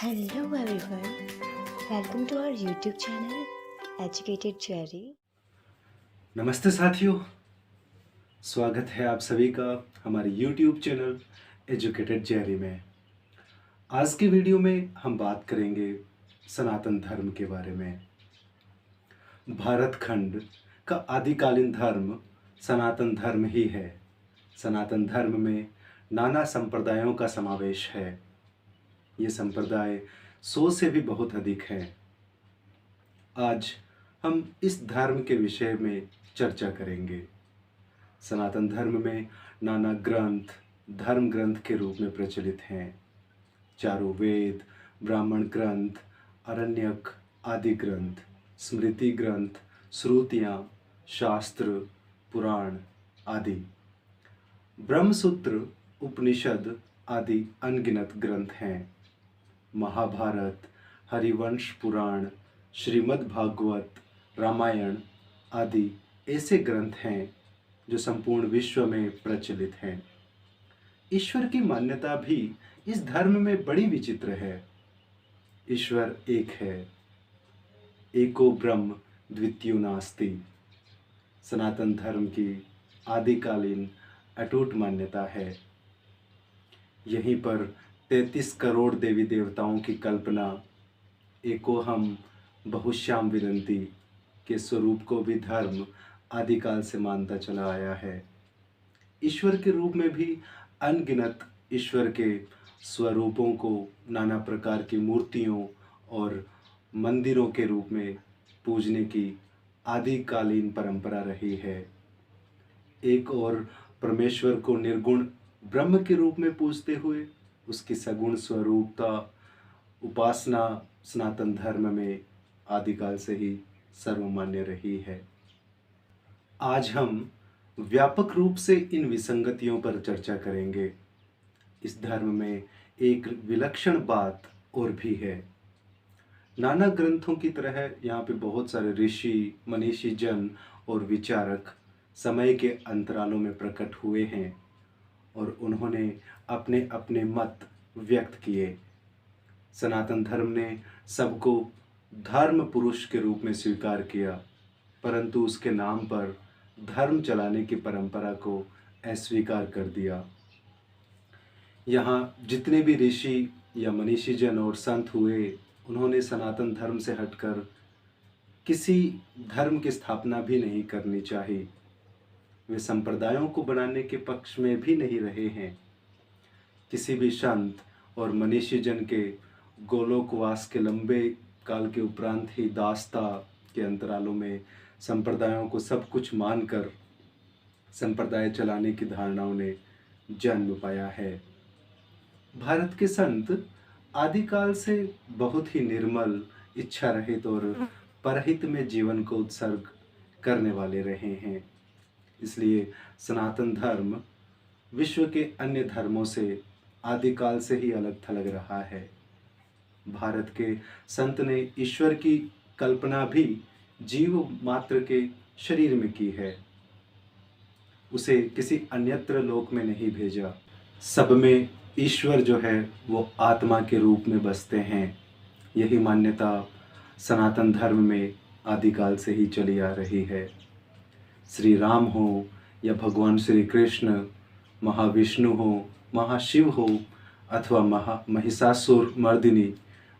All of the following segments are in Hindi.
Hello everyone, welcome to our YouTube channel Educated Cherry। नमस्ते साथियों, स्वागत है आप सभी का हमारे YouTube चैनल एजुकेटेड जेरी में। आज की वीडियो में हम बात करेंगे सनातन धर्म के बारे में। भारत खंड का आदिकालीन धर्म सनातन धर्म ही है। सनातन धर्म में नाना संप्रदायों का समावेश है। ये संप्रदाय 100 से भी बहुत अधिक हैं। आज हम इस धर्म के विषय में चर्चा करेंगे। सनातन धर्म में नाना ग्रंथ धर्म ग्रंथ के रूप में प्रचलित हैं। चारों वेद, ब्राह्मण ग्रंथ, आरण्यक आदि ग्रंथ, स्मृति ग्रंथ, श्रुतियाँ, शास्त्र, पुराण आदि, ब्रह्मसूत्र, उपनिषद आदि अनगिनत ग्रंथ हैं। महाभारत, हरिवंश पुराण, श्रीमद् भागवत, रामायण आदि ऐसे ग्रंथ हैं जो संपूर्ण विश्व में प्रचलित हैं। ईश्वर की मान्यता भी इस धर्म में बड़ी विचित्र है। ईश्वर एक है, एको ब्रह्म द्वितीयो नास्ति। सनातन धर्म की आदिकालीन अटूट मान्यता है। यहीं पर 33 करोड़ देवी देवताओं की कल्पना, एकोहम बहुश्याम विनंती के स्वरूप को भी धर्म आदिकाल से मानता चला आया है। ईश्वर के रूप में भी अनगिनत ईश्वर के स्वरूपों को नाना प्रकार की मूर्तियों और मंदिरों के रूप में पूजने की आदिकालीन परंपरा रही है। एक और परमेश्वर को निर्गुण ब्रह्म के रूप में पूजते हुए उसकी सगुण स्वरूपता उपासना सनातन धर्म में आदिकाल से ही सर्वमान्य रही है। आज हम व्यापक रूप से इन विसंगतियों पर चर्चा करेंगे। इस धर्म में एक विलक्षण बात और भी है। नाना ग्रंथों की तरह यहाँ पे बहुत सारे ऋषि, मनीषी जन और विचारक समय के अंतरालों में प्रकट हुए हैं और उन्होंने अपने अपने मत व्यक्त किए। सनातन धर्म ने सबको धर्म पुरुष के रूप में स्वीकार किया, परंतु उसके नाम पर धर्म चलाने की परंपरा को अस्वीकार कर दिया। यहाँ जितने भी ऋषि या मनीषी जन और संत हुए, उन्होंने सनातन धर्म से हटकर किसी धर्म की स्थापना भी नहीं करनी चाहिए। वे संप्रदायों को बनाने के पक्ष में भी नहीं रहे हैं। किसी भी संत और मनीषी जन के गोलोकवास के लंबे काल के उपरांत ही दास्ता के अंतरालों में संप्रदायों को सब कुछ मानकर संप्रदाय चलाने की धारणाओं ने जन्म पाया है। भारत के संत आदिकाल से बहुत ही निर्मल, इच्छा रहित और परहित में जीवन को उत्सर्ग करने वाले रहे हैं। इसलिए सनातन धर्म विश्व के अन्य धर्मों से आदिकाल से ही अलग थलग रहा है। भारत के संत ने ईश्वर की कल्पना भी जीव मात्र के शरीर में की है। उसे किसी अन्यत्र लोक में नहीं भेजा। सब में ईश्वर जो है वो आत्मा के रूप में बसते हैं। यही मान्यता सनातन धर्म में आदिकाल से ही चली आ रही है। श्री राम हो या भगवान श्री कृष्ण, महाविष्णु हो, महाशिव हो अथवा महिषासुर मर्दिनी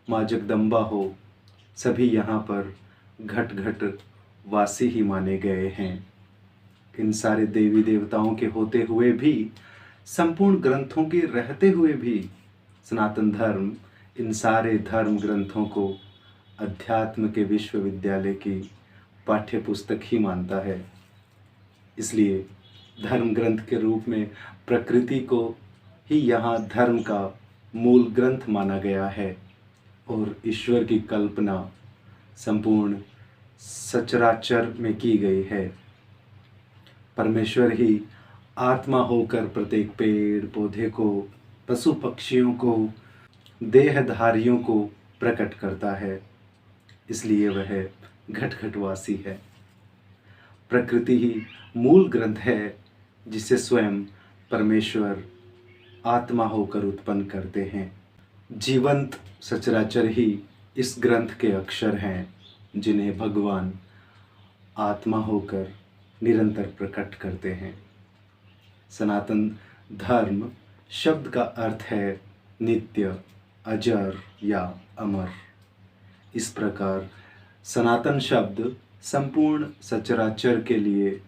माँ जगदम्बा हो, सभी यहाँ पर घट घट वासी ही माने गए हैं। इन सारे देवी देवताओं के होते हुए भी, संपूर्ण ग्रंथों के रहते हुए भी, सनातन धर्म इन सारे धर्म ग्रंथों को अध्यात्म के विश्वविद्यालय की पाठ्य पुस्तक ही मानता है। इसलिए धर्म ग्रंथ के रूप में प्रकृति को ही यहाँ धर्म का मूल ग्रंथ माना गया है और ईश्वर की कल्पना संपूर्ण सचराचर में की गई है। परमेश्वर ही आत्मा होकर प्रत्येक पेड़ पौधे को, पशु पक्षियों को, देहधारियों को प्रकट करता है। इसलिए वह घट घटवासी है। प्रकृति ही मूल ग्रंथ है जिसे स्वयं परमेश्वर आत्मा होकर उत्पन्न करते हैं। जीवंत सचराचर ही इस ग्रंथ के अक्षर हैं जिन्हें भगवान आत्मा होकर निरंतर प्रकट करते हैं। सनातन धर्म शब्द का अर्थ है नित्य, अजर या अमर। इस प्रकार सनातन शब्द संपूर्ण सचराचर के लिए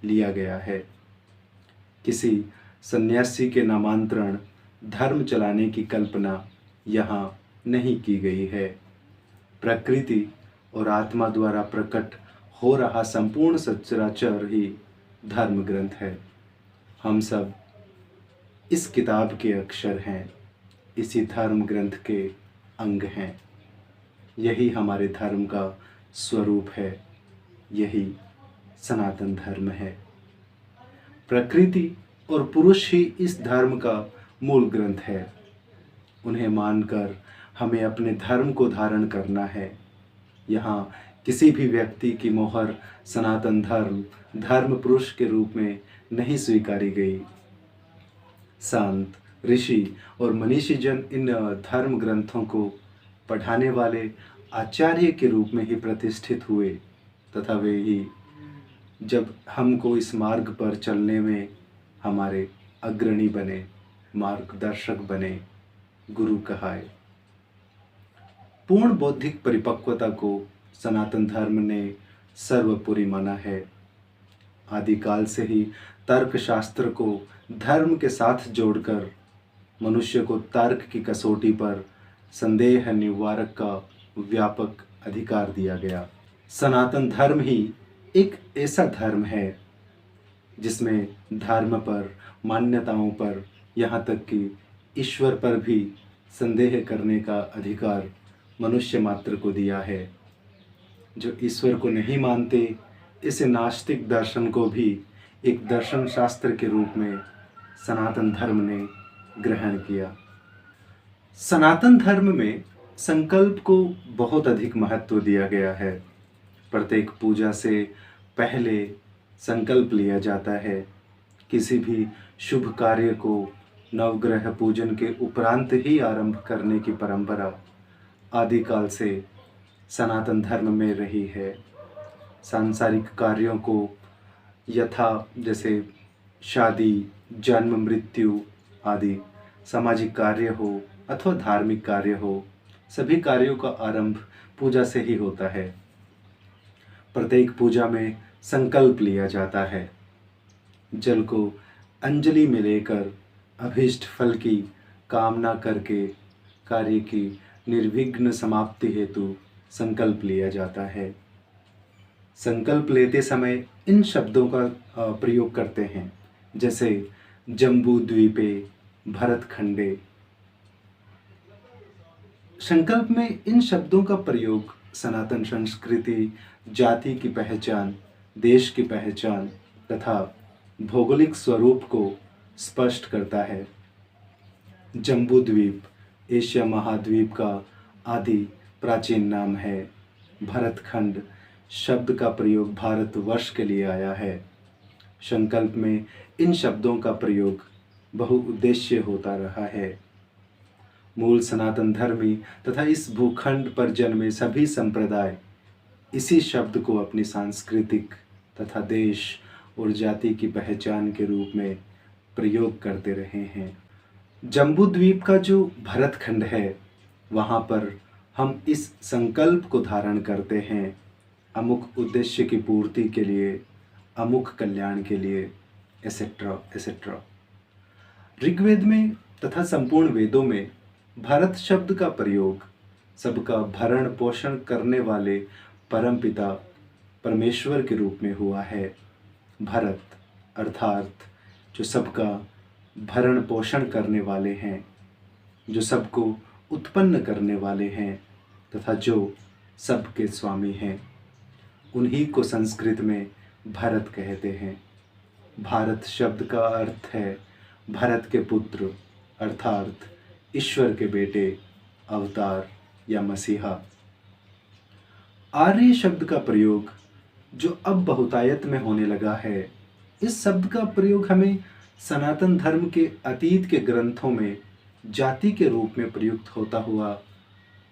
लिया गया है। किसी सन्यासी के नामांतरण धर्म चलाने की कल्पना यहाँ नहीं की गई है। प्रकृति और आत्मा द्वारा प्रकट हो रहा संपूर्ण सचराचर ही धर्म ग्रंथ है। हम सब इस किताब के अक्षर हैं, इसी धर्म ग्रंथ के अंग हैं। यही हमारे धर्म का स्वरूप है, यही सनातन धर्म है। प्रकृति और पुरुष ही इस धर्म का मूल ग्रंथ है। उन्हें मानकर हमें अपने धर्म को धारण करना है। यहाँ किसी भी व्यक्ति की मोहर सनातन धर्म पुरुष के रूप में नहीं स्वीकारी गई। संत, ऋषि और मनीषी जन इन धर्म ग्रंथों को पढ़ाने वाले आचार्य के रूप में ही प्रतिष्ठित हुए तथा वे ही जब हमको इस मार्ग पर चलने में हमारे अग्रणी बने, मार्गदर्शक बने, गुरु कहाए। पूर्ण बौद्धिक परिपक्वता को सनातन धर्म ने सर्वोपरि माना है। आदिकाल से ही तर्कशास्त्र को धर्म के साथ जोड़कर मनुष्य को तर्क की कसौटी पर संदेह निवारक का व्यापक अधिकार दिया गया। सनातन धर्म ही एक ऐसा धर्म है जिसमें धर्म पर, मान्यताओं पर, यहाँ तक कि ईश्वर पर भी संदेह करने का अधिकार मनुष्य मात्र को दिया है। जो ईश्वर को नहीं मानते, इस नास्तिक दर्शन को भी एक दर्शन शास्त्र के रूप में सनातन धर्म ने ग्रहण किया। सनातन धर्म में संकल्प को बहुत अधिक महत्व दिया गया है। प्रत्येक पूजा से पहले संकल्प लिया जाता है। किसी भी शुभ कार्य को नवग्रह पूजन के उपरांत ही आरंभ करने की परंपरा आदिकाल से सनातन धर्म में रही है। सांसारिक कार्यों को यथा जैसे शादी, जन्म, मृत्यु आदि सामाजिक कार्य हो अथवा धार्मिक कार्य हो, सभी कार्यों का आरंभ पूजा से ही होता है। प्रत्येक पूजा में संकल्प लिया जाता है। जल को अंजलि में लेकर अभीष्ट फल की कामना करके कार्य की निर्विघ्न समाप्ति हेतु संकल्प लिया जाता है। संकल्प लेते समय इन शब्दों का प्रयोग करते हैं, जैसे जम्बू द्वीपे भरतखंडे। संकल्प में इन शब्दों का प्रयोग सनातन संस्कृति, जाति की पहचान, देश की पहचान तथा भौगोलिक स्वरूप को स्पष्ट करता है। जम्बू द्वीप एशिया महाद्वीप का आदि प्राचीन नाम है। भरतखंड शब्द का प्रयोग भारतवर्ष के लिए आया है। संकल्प में इन शब्दों का प्रयोग बहुउद्देश्य होता रहा है। मूल सनातन धर्मी तथा इस भूखंड पर जन्मे सभी संप्रदाय इसी शब्द को अपनी सांस्कृतिक तथा देश और जाति की पहचान के रूप में प्रयोग करते रहे हैं। जम्बू द्वीप का जो भरतखंड है, वहाँ पर हम इस संकल्प को धारण करते हैं, अमुक उद्देश्य की पूर्ति के लिए, अमुक कल्याण के लिए, एसेट्रा एसेट्रा। ऋग्वेद में तथा संपूर्ण वेदों में भरत शब्द का प्रयोग सबका भरण पोषण करने वाले परमपिता परमेश्वर के रूप में हुआ है। भरत अर्थात जो सबका भरण पोषण करने वाले हैं, जो सबको उत्पन्न करने वाले हैं तथा जो सबके स्वामी हैं, उन्हीं को संस्कृत में भरत कहते हैं। भारत शब्द का अर्थ है भरत के पुत्र अर्थात ईश्वर के बेटे, अवतार या मसीहा। आर्य शब्द का प्रयोग जो अब बहुतायत में होने लगा है, इस शब्द का प्रयोग हमें सनातन धर्म के अतीत के ग्रंथों में जाति के रूप में प्रयुक्त होता हुआ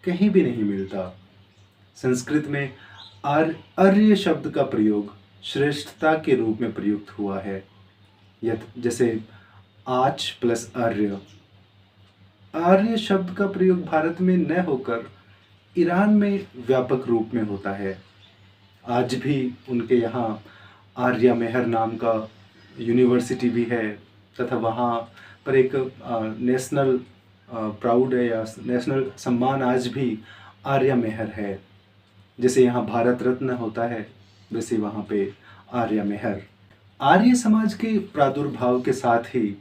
कहीं भी नहीं मिलता। संस्कृत में आर्य शब्द का प्रयोग श्रेष्ठता के रूप में प्रयुक्त हुआ है। जैसे आच प्लस आर्य। आर्य शब्द का प्रयोग भारत में न होकर ईरान में व्यापक रूप में होता है। आज भी उनके यहाँ आर्या मेहर नाम का यूनिवर्सिटी भी है तथा वहाँ पर एक नेशनल प्राउड है या नेशनल सम्मान आज भी आर्या मेहर है। जैसे यहाँ भारत रत्न होता है वैसे वहाँ पे आर्या मेहर। आर्य समाज के प्रादुर्भाव के साथ ही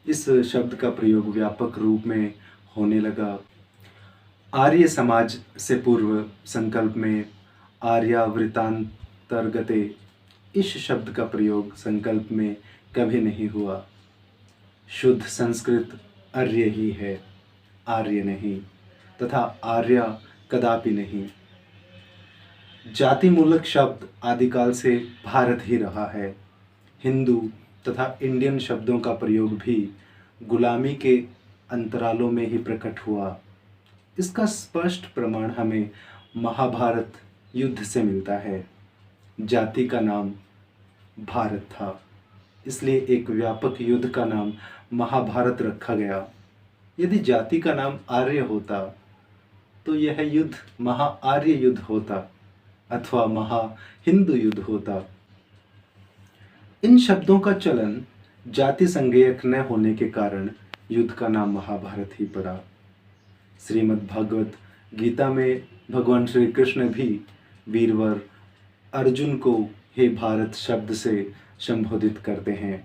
इस शब्द का प्रयोग व्यापक रूप में होने लगा। आर्य समाज से पूर्व संकल्प में आर्यावृतांतर्गते इस शब्द का प्रयोग संकल्प में कभी नहीं हुआ। शुद्ध संस्कृत आर्य ही है, आर्य नहीं, तथा आर्या कदापि नहीं। जाति मूलक शब्द आदिकाल से भारत ही रहा है। हिंदू तथा इंडियन शब्दों का प्रयोग भी गुलामी के अंतरालों में ही प्रकट हुआ। इसका स्पष्ट प्रमाण हमें महाभारत युद्ध से मिलता है। जाति का नाम भारत था, इसलिए एक व्यापक युद्ध का नाम महाभारत रखा गया। यदि जाति का नाम आर्य होता तो यह युद्ध महाआर्य युद्ध होता अथवा महा हिंदू युद्ध होता। इन शब्दों का चलन जाति संज्ञक न होने के कारण युद्ध का नाम महाभारत ही पड़ा। श्रीमद् भागवत गीता में भगवान श्री कृष्ण भी वीरवर अर्जुन को हे भारत शब्द से संबोधित करते हैं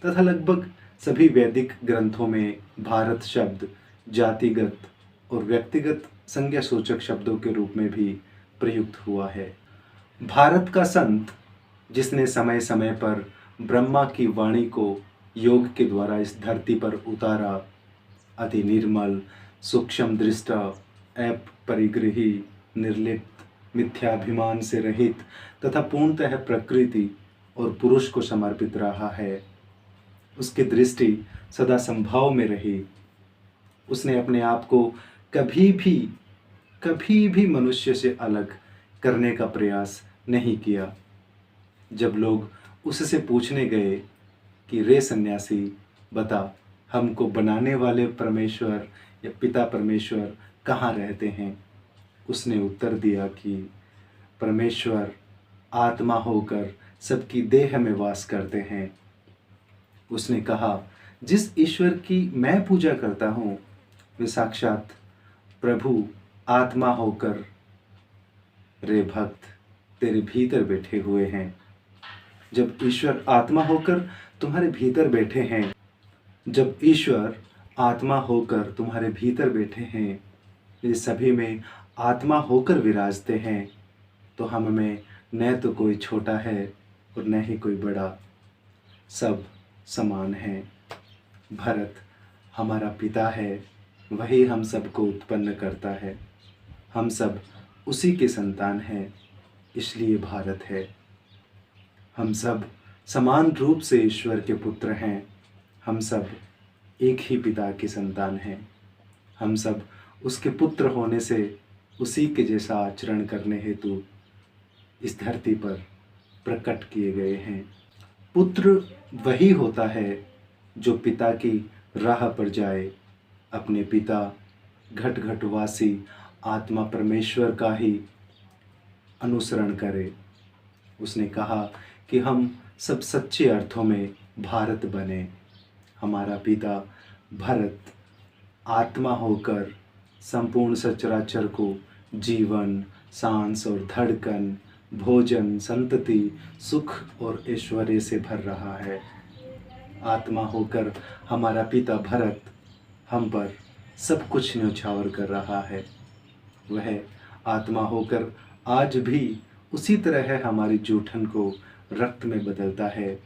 तथा लगभग सभी वैदिक ग्रंथों में भारत शब्द जातिगत और व्यक्तिगत संज्ञा सूचक शब्दों के रूप में भी प्रयुक्त हुआ है। भारत का संत जिसने समय समय पर ब्रह्मा की वाणी को योग के द्वारा इस धरती पर उतारा, अति निर्मल सूक्ष्म दृष्टा ऐप परिग्रही निर्लिप्त मिथ्याभिमान से रहित तथा पूर्णतः प्रकृति और पुरुष को समर्पित रहा है। उसकी दृष्टि सदा संभाव में रही। उसने अपने आप को कभी भी मनुष्य से अलग करने का प्रयास नहीं किया। जब लोग उससे पूछने गए कि रे सन्यासी बता, हमको बनाने वाले परमेश्वर या पिता परमेश्वर कहाँ रहते हैं, उसने उत्तर दिया कि परमेश्वर आत्मा होकर सबकी देह में वास करते हैं। उसने कहा, जिस ईश्वर की मैं पूजा करता हूँ वे साक्षात प्रभु आत्मा होकर रे भक्त तेरे भीतर बैठे हुए हैं। जब ईश्वर आत्मा होकर तुम्हारे भीतर बैठे हैं, जब ईश्वर आत्मा होकर तुम्हारे भीतर बैठे हैं, ये सभी में आत्मा होकर विराजते हैं, तो हम में न तो कोई छोटा है और न ही कोई बड़ा, सब समान हैं। भरत हमारा पिता है, वही हम सबको उत्पन्न करता है। हम सब उसी के संतान हैं, इसलिए भारत है। हम सब समान रूप से ईश्वर के पुत्र हैं। हम सब एक ही पिता के संतान हैं। हम सब उसके पुत्र होने से उसी के जैसा आचरण करने हेतु इस धरती पर प्रकट किए गए हैं। पुत्र वही होता है जो पिता की राह पर जाए, अपने पिता घट घटवासी आत्मा परमेश्वर का ही अनुसरण करे। उसने कहा कि हम सब सच्चे अर्थों में भारत बने। हमारा पिता भरत आत्मा होकर संपूर्ण सचराचर को जीवन, सांस और धड़कन, भोजन, संतति, सुख और ऐश्वर्य से भर रहा है। आत्मा होकर हमारा पिता भरत हम पर सब कुछ न्यौछावर कर रहा है। वह आत्मा होकर आज भी उसी तरह हमारी जूठन को रक्त में बदलता है,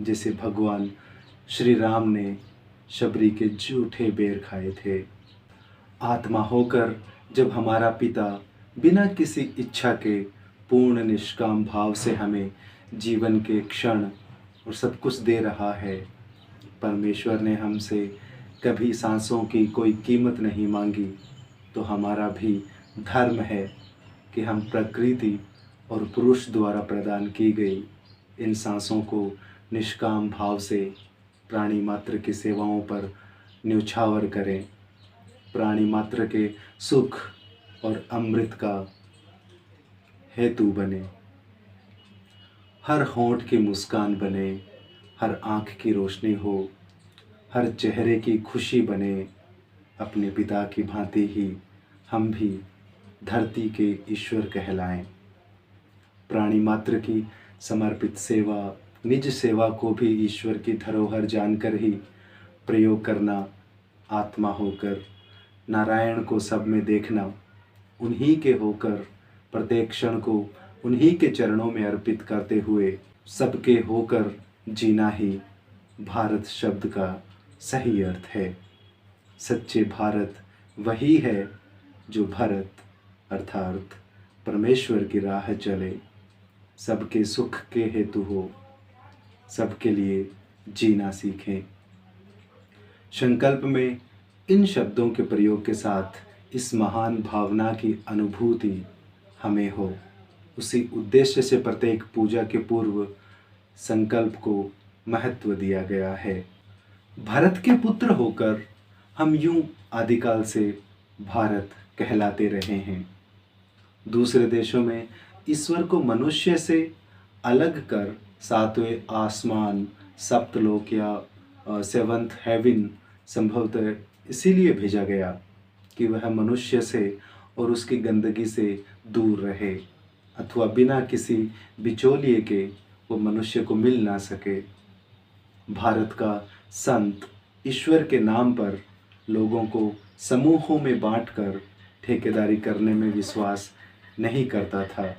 जैसे भगवान श्री राम ने शबरी के जूठे बेर खाए थे। आत्मा होकर जब हमारा पिता बिना किसी इच्छा के पूर्ण निष्काम भाव से हमें जीवन के क्षण और सब कुछ दे रहा है, परमेश्वर ने हमसे कभी सांसों की कोई कीमत नहीं मांगी, तो हमारा भी धर्म है कि हम प्रकृति और पुरुष द्वारा प्रदान की गई इन सांसों को निष्काम भाव से प्राणी मात्र की सेवाओं पर न्योछावर करें, प्राणी मात्र के सुख और अमृत का हेतु बने, हर होंठ की मुस्कान बने, हर आँख की रोशनी हो, हर चेहरे की खुशी बने। अपने पिता की भांति ही हम भी धरती के ईश्वर कहलाएं। प्राणी मात्र की समर्पित सेवा, निज सेवा को भी ईश्वर की धरोहर जानकर ही प्रयोग करना, आत्मा होकर नारायण को सब में देखना, उन्हीं के होकर प्रत्येक क्षण को उन्हीं के चरणों में अर्पित करते हुए सबके होकर जीना ही भारत शब्द का सही अर्थ है। सच्चे भारत वही है जो भरत अर्थात परमेश्वर की राह चले, सबके सुख के हेतु हो, सबके लिए जीना सीखें। संकल्प में इन शब्दों के प्रयोग के साथ इस महान भावना की अनुभूति हमें हो, उसी उद्देश्य से प्रत्येक पूजा के पूर्व संकल्प को महत्व दिया गया है। भारत के पुत्र होकर हम यूं आदिकाल से भारत कहलाते रहे हैं। दूसरे देशों में ईश्वर को मनुष्य से अलग कर सातवें आसमान, सप्तलोक या सेवंथ हेवन संभवतः इसीलिए भेजा गया कि वह मनुष्य से और उसकी गंदगी से दूर रहे, अथवा बिना किसी बिचौलिए के वो मनुष्य को मिल ना सके। भारत का संत ईश्वर के नाम पर लोगों को समूहों में बांटकर ठेकेदारी करने में विश्वास नहीं करता था।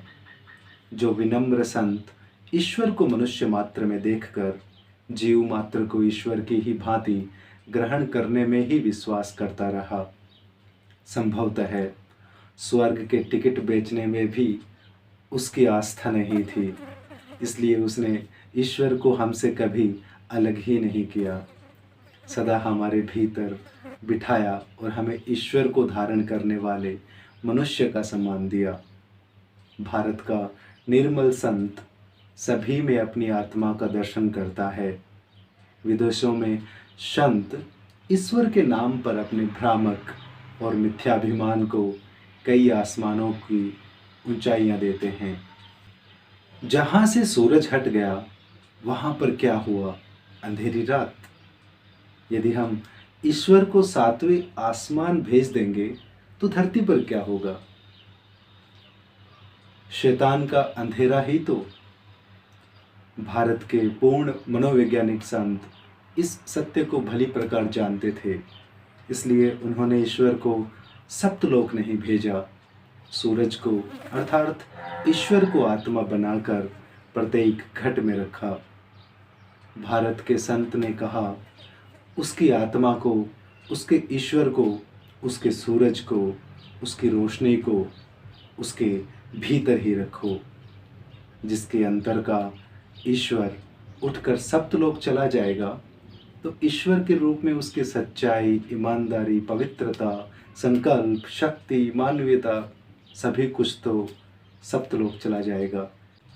जो विनम्र संत ईश्वर को मनुष्य मात्र में देखकर जीव मात्र को ईश्वर की ही भांति ग्रहण करने में ही विश्वास करता रहा, संभवतः स्वर्ग के टिकट बेचने में भी उसकी आस्था नहीं थी, इसलिए उसने ईश्वर को हमसे कभी अलग ही नहीं किया, सदा हमारे भीतर बिठाया और हमें ईश्वर को धारण करने वाले मनुष्य का सम्मान दिया। भारत का निर्मल संत सभी में अपनी आत्मा का दर्शन करता है। विदेशों में संत ईश्वर के नाम पर अपने भ्रामक और मिथ्याभिमान को कई आसमानों की ऊंचाइयां देते हैं। जहां से सूरज हट गया वहां पर क्या हुआ? अंधेरी रात। यदि हम ईश्वर को सातवें आसमान भेज देंगे तो धरती पर क्या होगा? शैतान का अंधेरा ही तो। भारत के पूर्ण मनोवैज्ञानिक संत इस सत्य को भली प्रकार जानते थे, इसलिए उन्होंने ईश्वर को सप्तलोक नहीं भेजा, सूरज को अर्थात ईश्वर को आत्मा बनाकर प्रत्येक घट में रखा। भारत के संत ने कहा, उसकी आत्मा को, उसके ईश्वर को, उसके सूरज को, उसकी रोशनी को उसके भीतर ही रखो। जिसके अंतर का ईश्वर उठकर सप्तलोक चला जाएगा तो ईश्वर के रूप में उसकी सच्चाई, ईमानदारी, पवित्रता, संकल्प, शक्ति, मानवीयता सभी कुछ तो सप्तलोक चला जाएगा।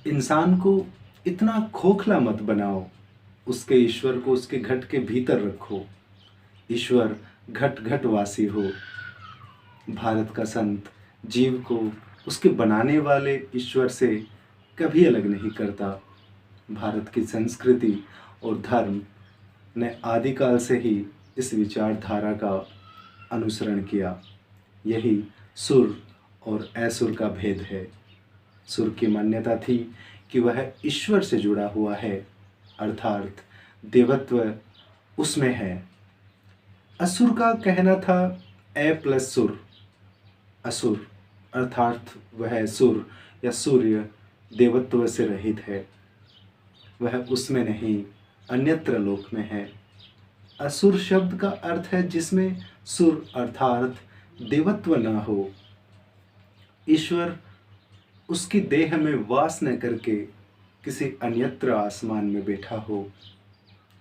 इंसान को इतना खोखला मत बनाओ, उसके ईश्वर को उसके घट के भीतर रखो। ईश्वर घट घट वासी हो। भारत का संत जीव को उसके बनाने वाले ईश्वर से कभी अलग नहीं करता। भारत की संस्कृति और धर्म ने आदिकाल से ही इस विचारधारा का अनुसरण किया। यही सुर और असुर का भेद है। सुर की मान्यता थी कि वह ईश्वर से जुड़ा हुआ है, अर्थात देवत्व उसमें है। असुर का कहना था ए प्लस सुर। असुर अर्थात वह सुर या सूर्य देवत्व से रहित है, वह उसमें नहीं अन्यत्र लोक में है। असुर शब्द का अर्थ है जिसमें सुर अर्थात देवत्व न हो। ईश्वर उसकी देह में वास न करके किसी अन्यत्र आसमान में बैठा हो।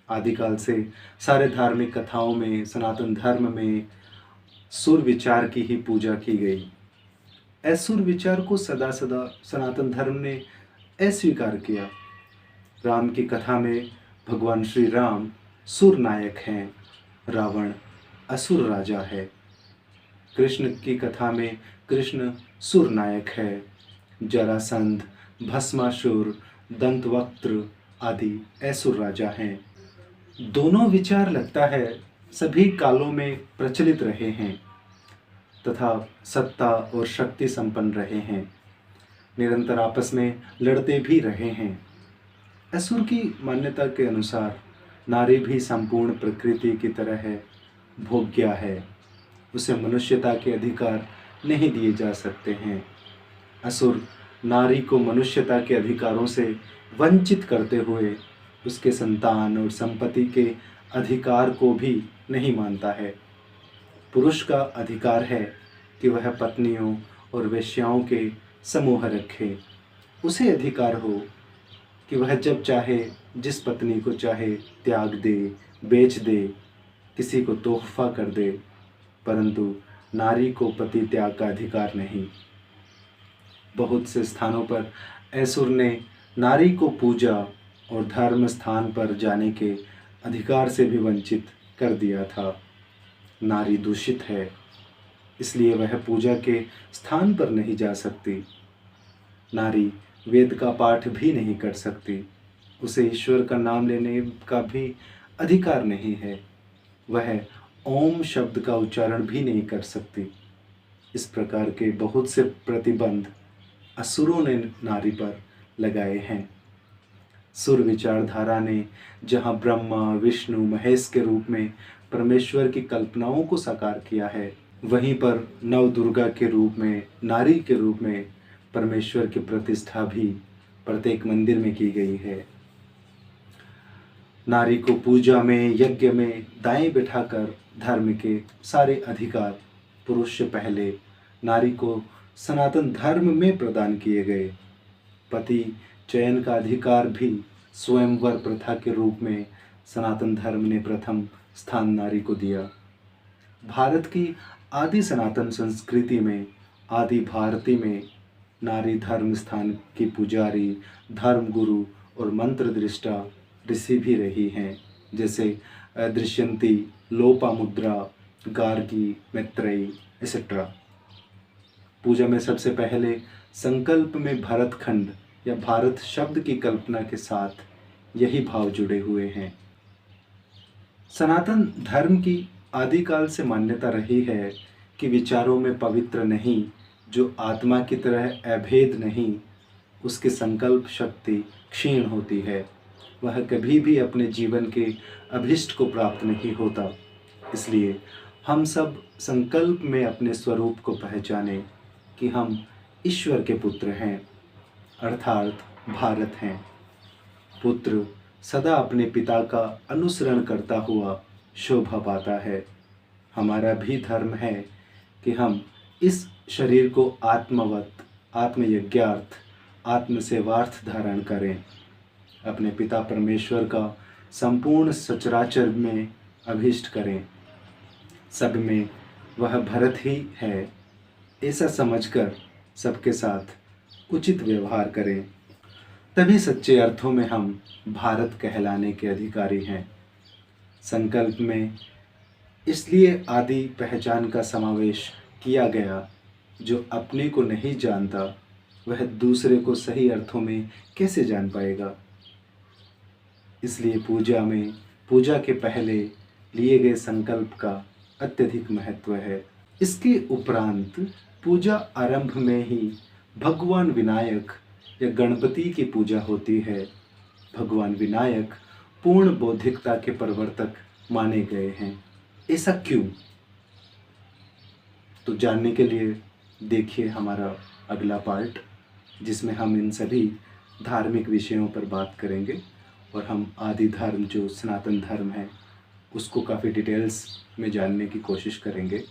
आदिकाल से सारे धार्मिक कथाओं में, सनातन धर्म में सुर विचार की ही पूजा की गई। असुर विचार को सदा सदा सनातन धर्म ने अस्वीकार किया। राम की कथा में भगवान श्री राम सुर नायक हैं, रावण असुर राजा है। कृष्ण की कथा में कृष्ण सुर नायक है, जरासंध, भस्मासुर, दंतवक्त्र आदि असुर राजा हैं। दोनों विचार लगता है सभी कालों में प्रचलित रहे हैं तथा सत्ता और शक्ति संपन्न रहे हैं, निरंतर आपस में लड़ते भी रहे हैं। असुर की मान्यता के अनुसार नारी भी संपूर्ण प्रकृति की तरह है, भोग्या है, उसे मनुष्यता के अधिकार नहीं दिए जा सकते हैं। असुर नारी को मनुष्यता के अधिकारों से वंचित करते हुए उसके संतान और संपत्ति के अधिकार को भी नहीं मानता है। पुरुष का अधिकार है कि वह पत्नियों और वेश्याओं के समूह रखे। उसे अधिकार हो कि वह जब चाहे जिस पत्नी को चाहे त्याग दे, बेच दे, किसी को तोहफा कर दे, परंतु नारी को पति त्याग का अधिकार नहीं। बहुत से स्थानों पर असुर ने नारी को पूजा और धर्म स्थान पर जाने के अधिकार से भी वंचित कर दिया था। नारी दूषित है, इसलिए वह पूजा के स्थान पर नहीं जा सकती। नारी वेद का पाठ भी नहीं कर सकती, उसे ईश्वर का नाम लेने का भी अधिकार नहीं है। वह ओम शब्द का उच्चारण भी नहीं कर सकती। इस प्रकार के बहुत से प्रतिबंध असुरों ने नारी पर लगाए हैं। सुर विचारधारा ने जहाँ ब्रह्मा, विष्णु, महेश के रूप में परमेश्वर की कल्पनाओं को साकार किया है, वहीं पर नव दुर्गा के रूप में, नारी के रूप में परमेश्वर की प्रतिष्ठा भी प्रत्येक मंदिर में की गई है। नारी को पूजा में, यज्ञ में दाएं बिठाकर धर्म के सारे अधिकार पुरुष से पहले नारी को सनातन धर्म में प्रदान किए गए। पति चयन का अधिकार भी स्वयंवर प्रथा के रूप में सनातन धर्म ने प्रथम स्थान नारी को दिया। भारत की आदि सनातन संस्कृति में, आदि भारती में नारी धर्म स्थान की पुजारी, धर्म गुरु और मंत्र दृष्टा ऋषि भी रही हैं, जैसे दृश्यंती, लोपामुद्रा, गार्गी, मैत्रेयी एक्सेट्रा। पूजा में सबसे पहले संकल्प में भरतखंड या भारत शब्द की कल्पना के साथ यही भाव जुड़े हुए हैं। सनातन धर्म की आदिकाल से मान्यता रही है कि विचारों में पवित्र नहीं, जो आत्मा की तरह अभेद नहीं, उसकी संकल्प शक्ति क्षीण होती है, वह कभी भी अपने जीवन के अभिष्ट को प्राप्त नहीं होता। इसलिए हम सब संकल्प में अपने स्वरूप को पहचानें कि हम ईश्वर के पुत्र हैं, अर्थात भारत हैं। पुत्र सदा अपने पिता का अनुसरण करता हुआ शोभा पाता है। हमारा भी धर्म है कि हम इस शरीर को आत्मवत, आत्मयज्ञार्थ, आत्मसेवार्थ धारण करें। अपने पिता परमेश्वर का संपूर्ण सचराचर में अभीष्ट करें। सब में वह भरत ही है, ऐसा समझकर सबके साथ उचित व्यवहार करें। तभी सच्चे अर्थों में हम भारत कहलाने के अधिकारी हैं। संकल्प में इसलिए आदि पहचान का समावेश किया गया, जो अपने को नहीं जानता वह दूसरे को सही अर्थों में कैसे जान पाएगा। इसलिए पूजा के पहले लिए गए संकल्प का अत्यधिक महत्व है। इसके उपरांत पूजा आरंभ में ही भगवान विनायक या गणपति की पूजा होती है। भगवान विनायक पूर्ण बौद्धिकता के प्रवर्तक माने गए हैं। ऐसा क्यों? तो जानने के लिए देखिए हमारा अगला पार्ट, जिसमें हम इन सभी धार्मिक विषयों पर बात करेंगे और हम आदि धर्म जो सनातन धर्म है उसको काफ़ी डिटेल्स में जानने की कोशिश करेंगे।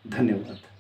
धन्यवाद।